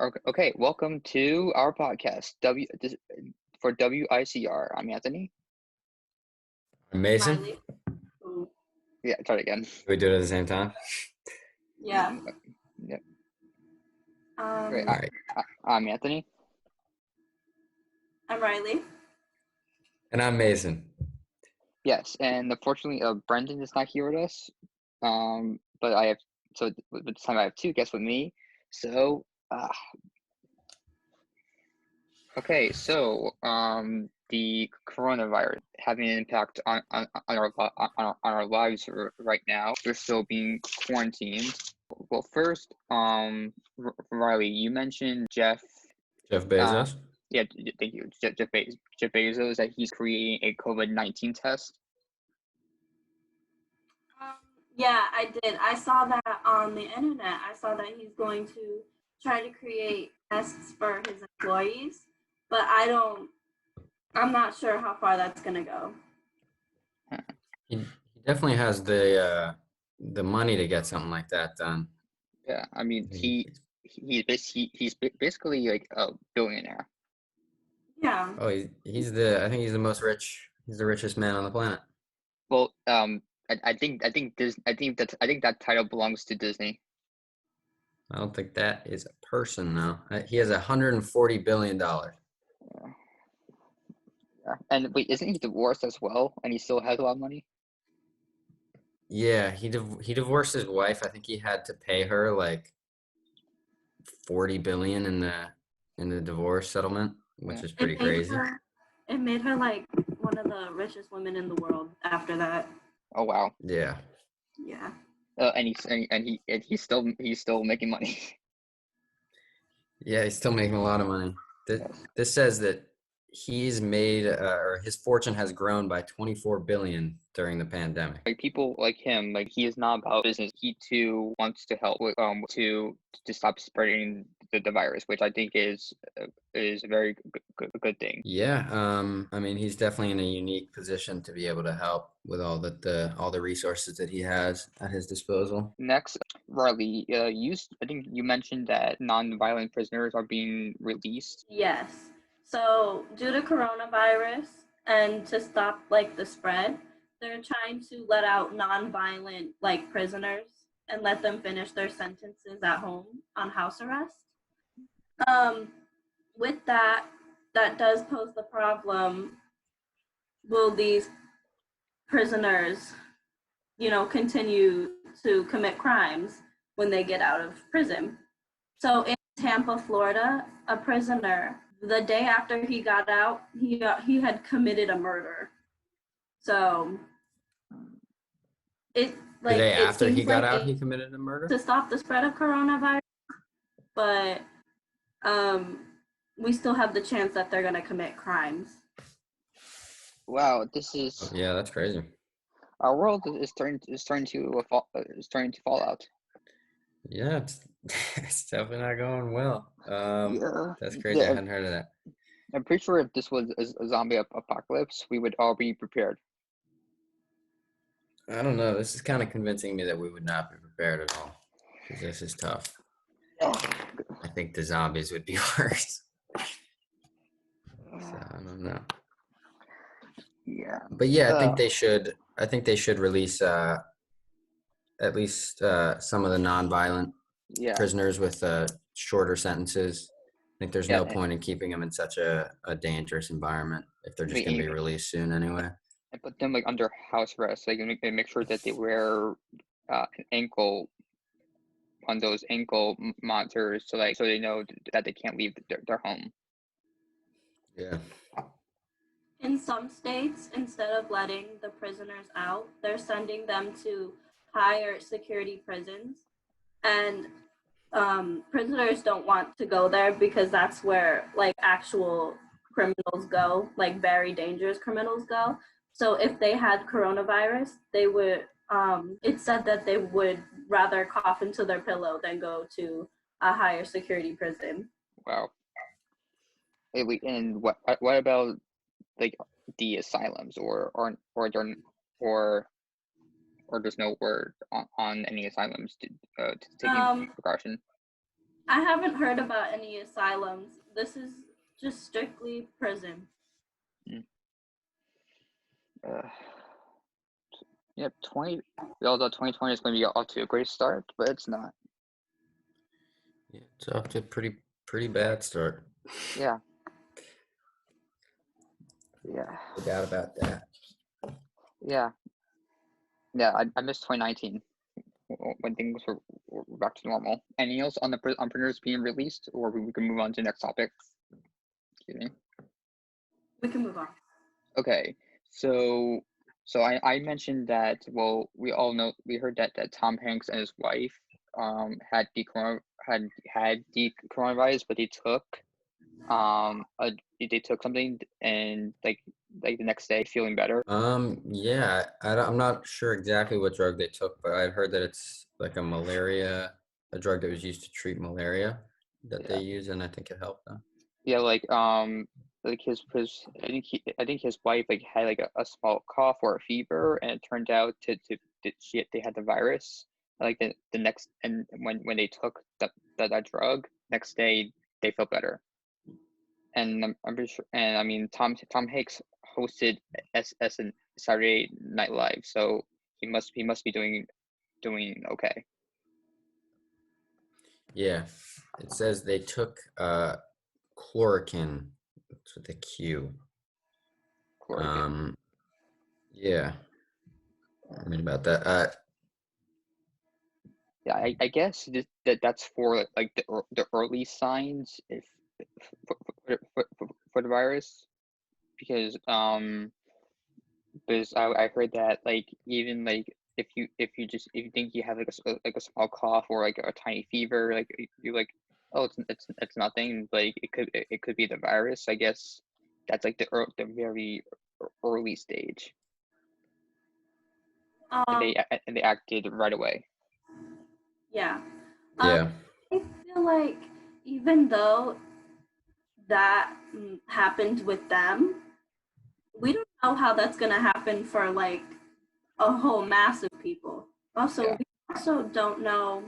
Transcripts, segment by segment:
Okay, welcome to our podcast, for WICR. I'm Anthony. Mason? Riley. Ooh. Yeah, try it again. We do it at the same time? Yeah. Yeah. Great. Um, All right. I'm Anthony. I'm Riley. And I'm Mason. Yes, and unfortunately, Brendan is not here with us. But this time I have two guests with me. So, okay, so the coronavirus having an impact on our lives right now. We're still being quarantined. Well, first, Riley, you mentioned Jeff Bezos? Yeah, thank you, Jeff Bezos, that he's creating a COVID-19 test. Yeah, I did. I saw that on the internet. I saw that he's going to try to create tests for his employees, but I'm not sure how far that's going to go. He definitely has the money to get something like that done. Yeah, I mean, he's basically like a billionaire. Yeah. Oh, I think he's the most rich. He's the richest man on the planet. Well, I think that title belongs to Disney. I don't think that is a person, though. He has $140 billion. Yeah. And wait, isn't he divorced as well? And he still has a lot of money? Yeah, he divorced his wife. I think he had to pay her like $40 billion in the divorce settlement, which is pretty crazy. It made her like one of the richest women in the world after that. Oh wow. Yeah. Yeah. And he's still making money. Yeah, he's still making a lot of money. This says that he's made, or his fortune has grown by 24 billion during the pandemic. Like people like him, like he is not about business. He too wants to help with to stop spreading the virus, which I think is a very good thing. Yeah, I mean, he's definitely in a unique position to be able to help with all the resources that he has at his disposal. Next, Riley, I think you mentioned that nonviolent prisoners are being released. Yes. So due to coronavirus and to stop like the spread, they're trying to let out non-violent like prisoners and let them finish their sentences at home on house arrest. With that does pose the problem: will these prisoners, continue to commit crimes when they get out of prison? So in Tampa, Florida, a prisoner, the day after he got out, he had committed a murder. So The day after he got out, he committed a murder? To stop the spread of coronavirus, but we still have the chance that they're going to commit crimes. Wow, this is that's crazy. Our world is starting to fall out. Yeah, it's definitely not going well. That's crazy. Yeah, I hadn't heard of that. I'm pretty sure if this was a zombie apocalypse, we would all be prepared. I don't know. This is kind of convincing me that we would not be prepared at all, because this is tough. I think the zombies would be worse. So I don't know. Yeah. But yeah, I think they should. I think they should release at least some of the nonviolent prisoners with shorter sentences. I think there's no point in keeping them in such a dangerous environment if they're just going to be released soon anyway. And put them like under house arrest. They can make sure that they wear those ankle monitors, so they know that they can't leave their home. Yeah. In some states, instead of letting the prisoners out, they're sending them to higher security prisons, and prisoners don't want to go there because that's where like actual criminals go, like very dangerous criminals go. So if they had coronavirus, they would it said that they would rather cough into their pillow than go to a higher security prison. Wow. And what about like the asylums, or there's no word on any asylums to taking precaution? I haven't heard about any asylums. This is just strictly prison. Mm. Yeah, we all thought 2020 is going to be off to a great start, but it's not. Yeah, it's off to a pretty bad start. Yeah. Yeah. No doubt about that. Yeah. Yeah, I missed 2019 when things were back to normal. Anything else on prisoners being released, or we can move on to the next topic? Excuse me. We can move on. Okay, so I mentioned that, well, we heard that Tom Hanks and his wife had the coronavirus, but they took something, and like the next day feeling better. Yeah, I'm not sure exactly what drug they took, but I'd heard that it's like a drug that was used to treat malaria that they use, and I think it helped them. Yeah, like his I think his wife like had like a small cough or a fever, and it turned out they had the virus. Like the next, and when they took that drug, next day they felt better. And I'm pretty sure, and I mean Tom Hanks hosted SN Saturday Night Live, so he must be doing okay. Yeah, it says they took chloroquine. It's with a Q. Chloroquine. Yeah, I mean about that. Yeah, I guess that's for like the early signs if for the virus, because I heard that like even like if you think you have like a small cough or like a tiny fever, like you like, oh, it's nothing, like it could be the virus. I guess that's like the very early stage, and they acted right away. Yeah. Yeah. I feel like even though that happened with them, we don't know how that's going to happen for like a whole mass of people. Also, Yeah. we also don't know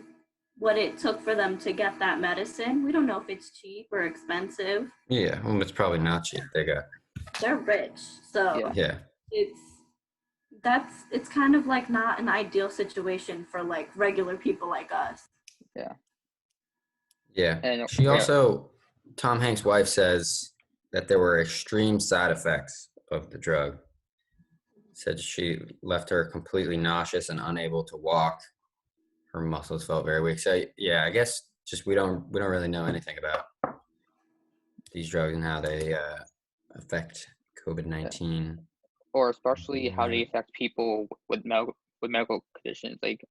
what it took for them to get that medicine. We don't know if it's cheap or expensive. Yeah, well, it's probably not cheap. They're rich, so yeah. It's kind of like not an ideal situation for like regular people like us. Yeah. Yeah. And she also, Tom Hanks' wife says that there were extreme side effects of the drug. Said she left her completely nauseous and unable to walk. Her muscles felt very weak. So yeah, I guess just we don't really know anything about these drugs and how they affect COVID-19. Or especially how they affect people with medical conditions, like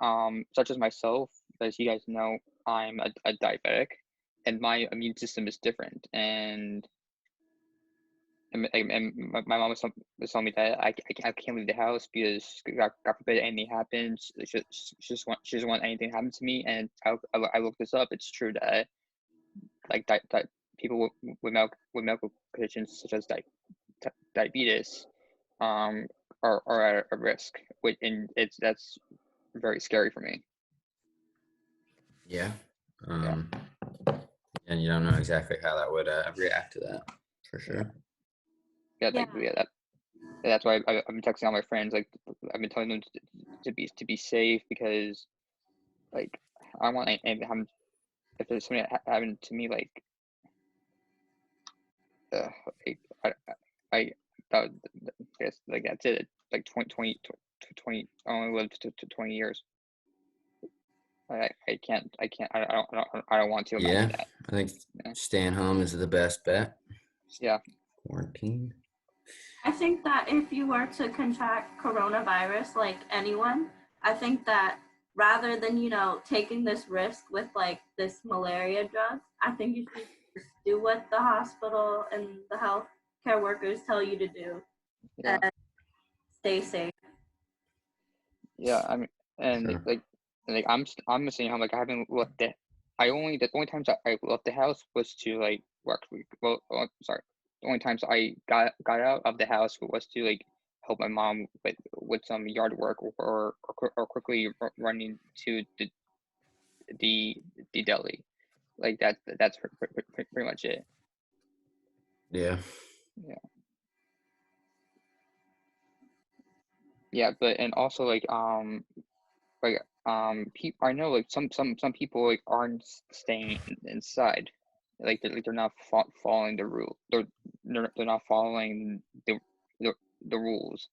such as myself. As you guys know, I'm a diabetic, and my immune system is different. And my mom was telling me that I can't leave the house because God forbid anything happens. She doesn't want anything to happen to me. And I looked this up. It's true that like people with medical conditions such as diabetes are at a risk, and that's very scary for me. Yeah. And you don't know exactly how that would react to that, for sure. That's why I've been texting all my friends. Like I've been telling them to be safe, because like I don't want anything to happen. If there's something that happened to me, like I thought, I guess like that's it. Like 20, I only lived to 20 years. I can't. I don't want to imagine that. I think staying home is the best bet. Yeah. Quarantine. I think that if you were to contract coronavirus, like anyone, I think that rather than, taking this risk with like this malaria drug, I think you should just do what the hospital and the healthcare workers tell you to do and stay safe. Yeah, I mean, and Sure. like I'm staying home. Like I haven't left the only times I left the house was to like work. Well, sorry, the only times I got out of the house was to like help my mom with some yard work, or quickly running to the deli. Like that's pretty much it. Yeah. Yeah, but and also people, I know like some people like aren't staying inside, like they're not following the rule. They're not following the rules.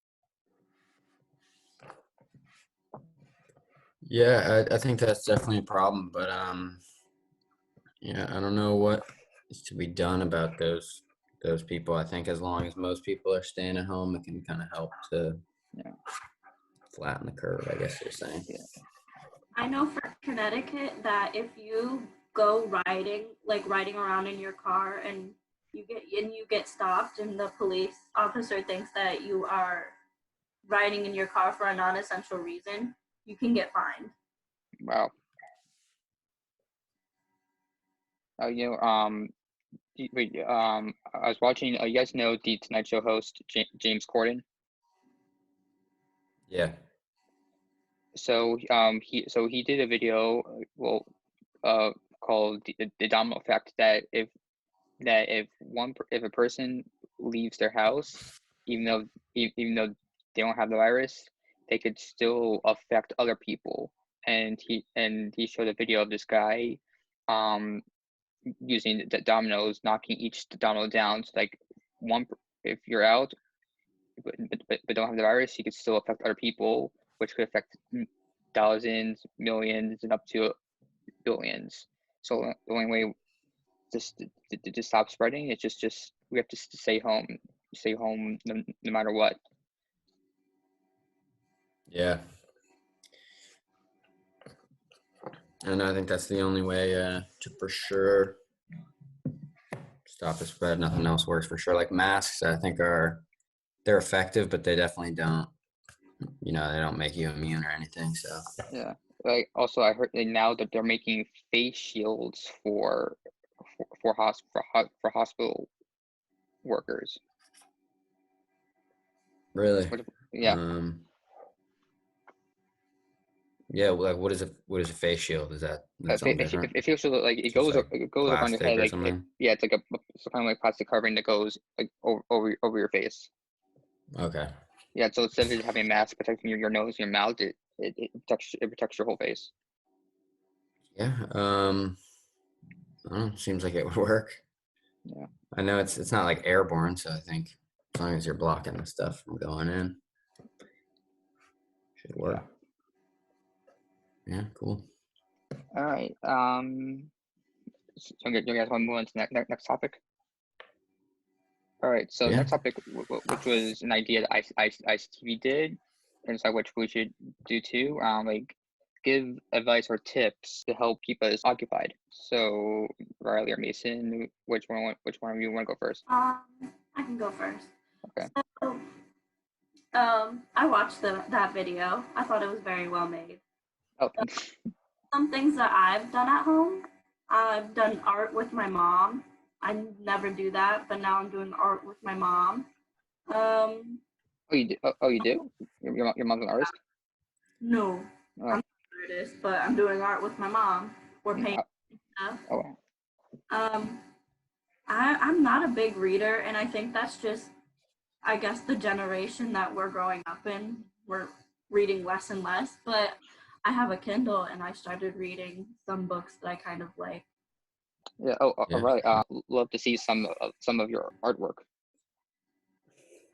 Yeah, I think that's definitely a problem, but yeah, I don't know what is to be done about those people. I think as long as most people are staying at home, it can kind of help to flatten the curve, I guess you're saying. Yeah. I know for Connecticut that if you go riding around in your car and you get stopped and the police officer thinks that you are riding in your car for a non-essential reason, you can get fined. Wow. I was watching. You guys know the Tonight Show host James Corden? Yeah. So he did a video, called the Domino Effect, that if a person leaves their house, even though they don't have the virus, they could still affect other people. And he showed a video of this guy, using the dominoes, knocking each domino down. So like if you're out, but don't have the virus, you could still affect other people, which could affect thousands, millions, and up to billions. So the only way just to stop spreading is just we have to stay home, no matter what. Yeah. And I think that's the only way to for sure stop the spread. Nothing else works for sure. Like masks, I think they're effective, but they definitely don't, they don't make you immune or anything. So Yeah. Like also, I heard now that they're making face shields for hospital workers. Really? Yeah. Yeah. Like, what is a face shield? Is that something different? It feels like it goes like around your head, or like something? it's like it's kind of like plastic covering that goes like over your face. Okay. Yeah, so instead of just having a mask protecting your nose and your mouth, it protects your whole face. Yeah. I don't know, seems like it would work. Yeah. I know it's not like airborne, so I think as long as you're blocking the stuff from going in, should work. Yeah, cool. All right. So you guys want to move on to the next topic? All right. So next topic, which was an idea that ICTV did, and so which we should do too. Like give advice or tips to help keep us occupied. So Riley or Mason, which one of you want to go first? I can go first. Okay. So, I watched that video. I thought it was very well made. Oh. Some things that I've done at home. I've done art with my mom. I never do that, but now I'm doing art with my mom. Oh, you do? Oh, you do? Your mom's an artist? No, I'm not an artist, but I'm doing art with my mom. We're painting stuff. Oh. I'm not a big reader, and I think that's just, I guess, the generation that we're growing up in. We're reading less and less, but I have a Kindle, and I started reading some books that I kind of like. Yeah. Oh, right. Love to see some of your artwork.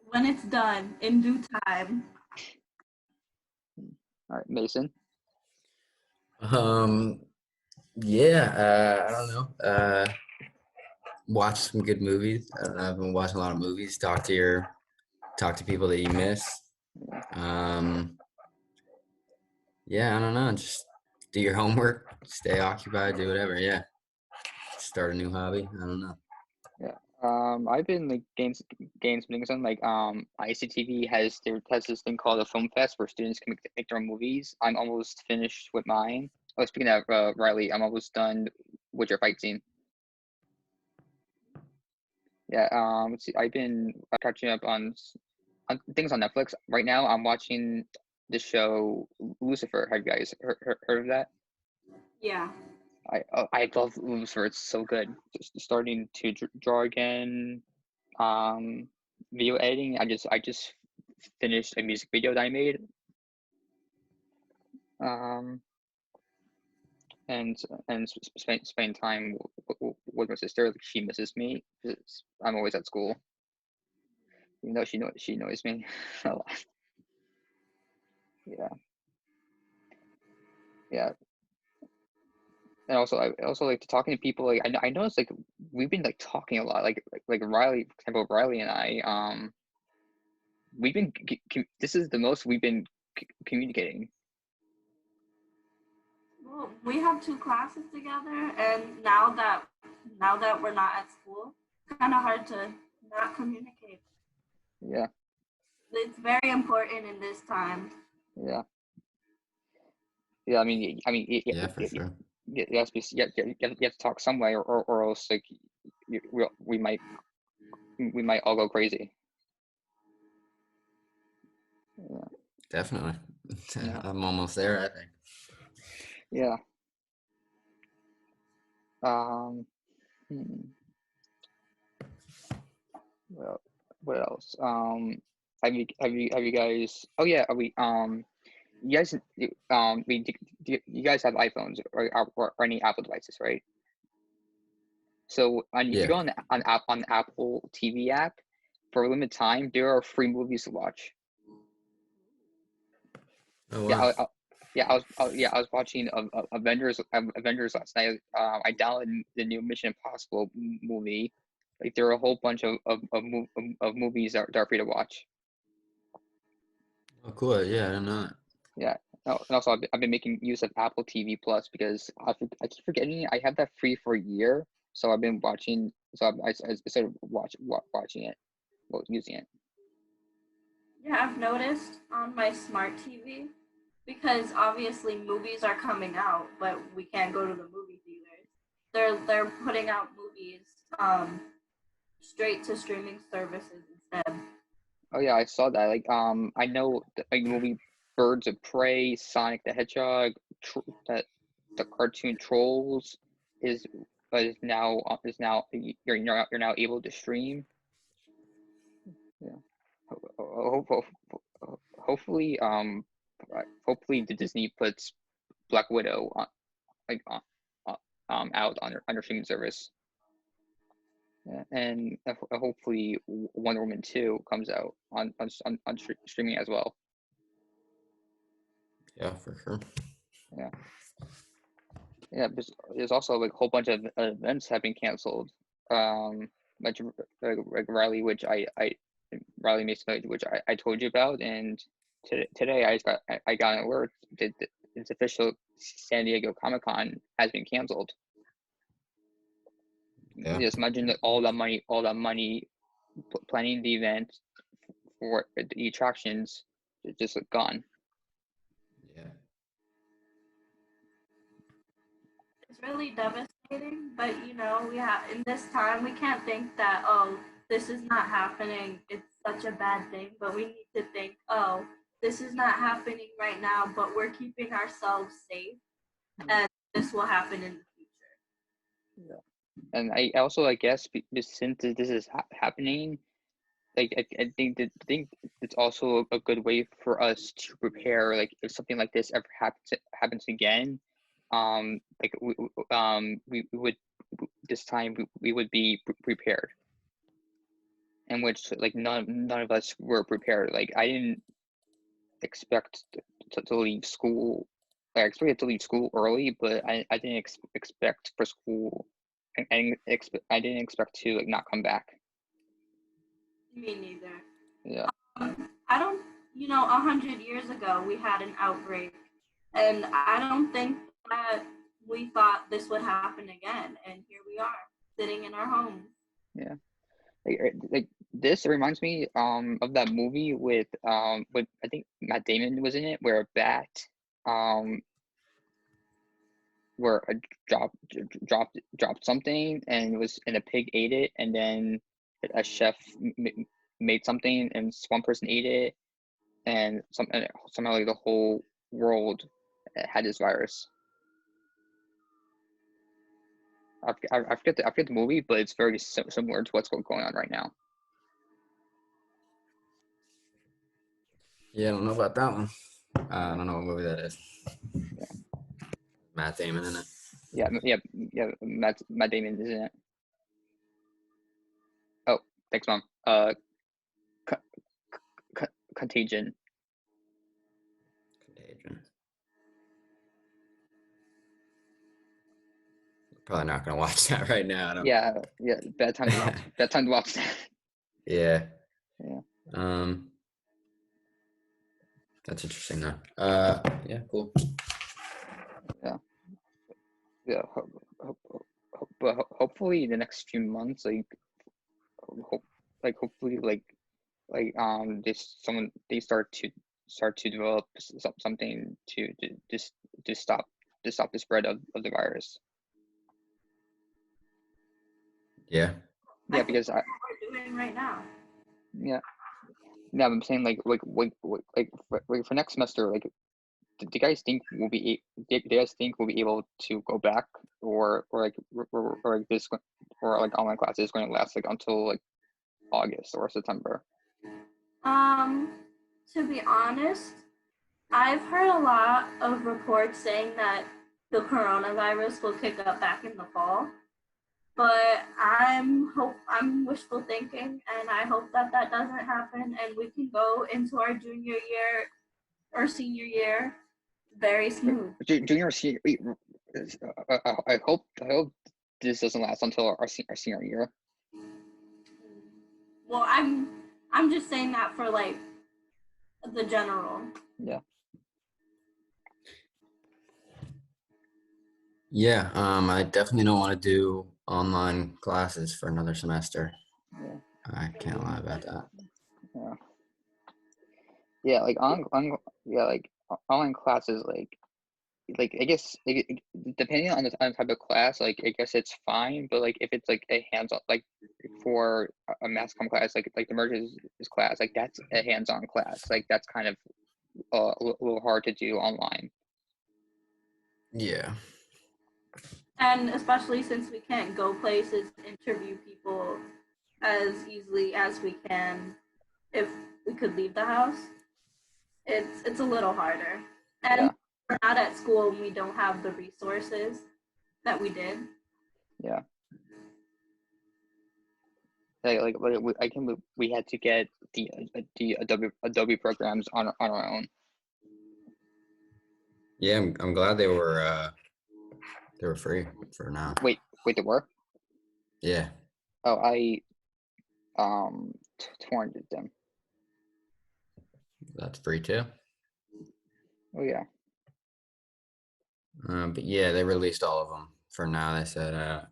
When it's done, in due time. All right, Mason. Yeah. I don't know. Watch some good movies. I've been watching a lot of movies. Talk to people that you miss. Yeah, I don't know. Just do your homework, stay occupied, do whatever. Yeah. Start a new hobby. I don't know. Yeah. I've been like games doing something like ICTV has this thing called a film fest where students can make their own movies. I'm almost finished with mine. Oh, speaking of Riley, I'm almost done with your fight scene. Yeah. Let's see. I've been catching up on things on Netflix right now. I'm watching the show Lucifer. Have you guys heard of that? Yeah. I love Lucifer. It's so good. Just starting to draw again. Video editing. I just finished a music video that I made. And spending time with my sister. Like, she misses me because I'm always at school, even though she knows me a lot. Yeah. And also, I also like talking to people. Like, I noticed, like, we've been like talking a lot. Like Riley, for example, Riley and I, we've been this is the most we've been communicating. Well, we have 2 classes together, and now that we're not at school, it's kind of hard to not communicate. Yeah. It's very important in this time. Yeah. Yeah. I mean, Yeah, for sure. You have to talk some way, or else, like, we might all go crazy. Yeah. Definitely. Yeah. I'm almost there, I think. Yeah. Well, what else? Have you guys? Oh yeah, are we? You guys, you guys have iPhones or any Apple devices, right? So if you go on the Apple TV app for a limited time, there are free movies to watch. Oh wow. I was watching Avengers last night. I downloaded the new Mission Impossible movie. Like, there are a whole bunch of movies that are free to watch. Oh cool. Yeah, I don't know that. Yeah. Oh, and also, I've been making use of Apple TV Plus because I keep forgetting I have that free for a year. So I've been watching. So I started watching it, well, using it. Yeah, I've noticed on my smart TV, because obviously movies are coming out, but we can't go to the movie theaters. They're putting out movies straight to streaming services instead. Oh yeah, I saw that. Like, I know the movie Birds of Prey, Sonic the Hedgehog, that the cartoon Trolls is now you're now able to stream. Yeah. Hopefully, hopefully the Disney puts Black Widow on, like, out on their streaming service. Yeah, and hopefully Wonder Woman 2 comes out on streaming as well. Yeah, for sure. Yeah. Yeah, there's also like a whole bunch of events have been canceled. Like Riley, which Riley makes, which I told you about, and today I got an alert that it's official. San Diego Comic-Con has been canceled. Yeah. Just imagine that all that money planning the event for the attractions is just gone. Yeah. It's really devastating, but we have, in this time, we can't think that, oh, this is not happening, it's such a bad thing, but we need to think, oh, this is not happening right now, but we're keeping ourselves safe, and this will happen in the future. Yeah. And I also, I guess, since this is happening, like, I think it's also a good way for us to prepare. Like, if something like this ever happens again, like, we would, this time we would be prepared. In which, like, none of us were prepared. Like, I didn't expect to leave school. I expected to leave school early, but I didn't expect for school. I didn't expect to, like, not come back. Me neither. Yeah. I don't, 100 years ago we had an outbreak, and I don't think that we thought this would happen again, and here we are sitting in our homes. Yeah. Like this reminds me of that movie with I think Matt Damon was in it, where a bat where a dropped something, and a pig ate it, and then a chef made something, and one person ate it, and somehow, like, the whole world had this virus. I forget the movie, but it's very similar to what's going on right now. Yeah, I don't know about that one. I don't know what movie that is. Yeah. Matt Damon in it. Yeah. Matt Damon is in it. Oh, thanks, Mom. Contagion. Probably not gonna watch that right now. Yeah. Bad time to watch. Bad time to watch that. Yeah. Yeah. That's interesting though. Yeah, cool. Yeah. But hopefully in the next few months, hopefully they start to develop something to stop the spread of the virus. Yeah. Yeah, because we're doing right now. Yeah. Yeah, I'm saying for next semester, do you guys think we'll be able to go back, or this, or online classes is going to last until August or September? To be honest, I've heard a lot of reports saying that the coronavirus will kick up back in the fall, but I'm wishful thinking, and I hope that doesn't happen, and we can go into our junior year or senior year very smooth. Junior, senior. I hope this doesn't last until our senior year. Well, I'm just saying that for the general. Yeah. Yeah, I definitely don't want to do online classes for another semester. Yeah. I can't lie about that. Yeah. Yeah, online classes, I guess depending on the type of class, I guess it's fine. But if it's a hands-on, for a mass comm class, the merges class, that's a hands-on class. That's kind of a little hard to do online. Yeah. And especially since we can't go places, interview people as easily as we can if we could leave the house, it's a little harder. And we're not at school and we don't have the resources that we did. Yeah. We had to get the Adobe programs on our own. Yeah, I'm glad they were free for now. Wait, they were? Yeah. Oh, I torrented them. That's free too. Oh yeah. But yeah, they released all of them for now. They said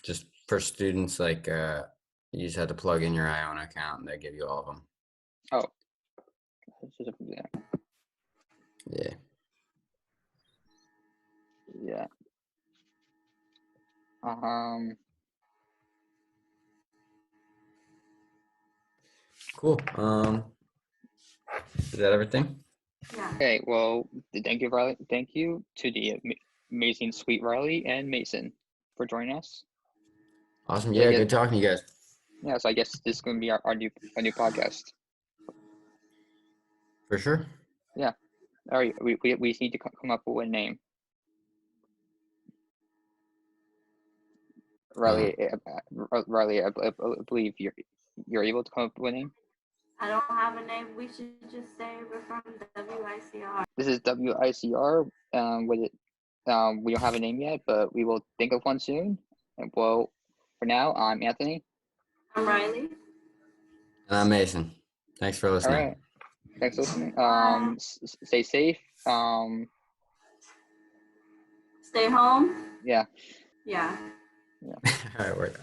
just for students, you just had to plug in your Iona account and they give you all of them. Oh. Yeah. Yeah. Cool. Is that everything? Yeah. Okay. Well, thank you, Riley. Thank you to the amazing, sweet Riley and Mason for joining us. Awesome. Yeah, good talking to you guys. Yeah. So I guess this is going to be our new podcast. For sure. Yeah. All right. We need to come up with a name. Riley, I believe you're able to come up with a name. I don't have a name. We should just say we're from WICR. This is WICR. We don't have a name yet, but we will think of one soon. And well, for now, I'm Anthony. I'm Riley. And I'm Mason. Thanks for listening. All right. Thanks for listening. Stay safe. Stay home. Yeah. Yeah. All right.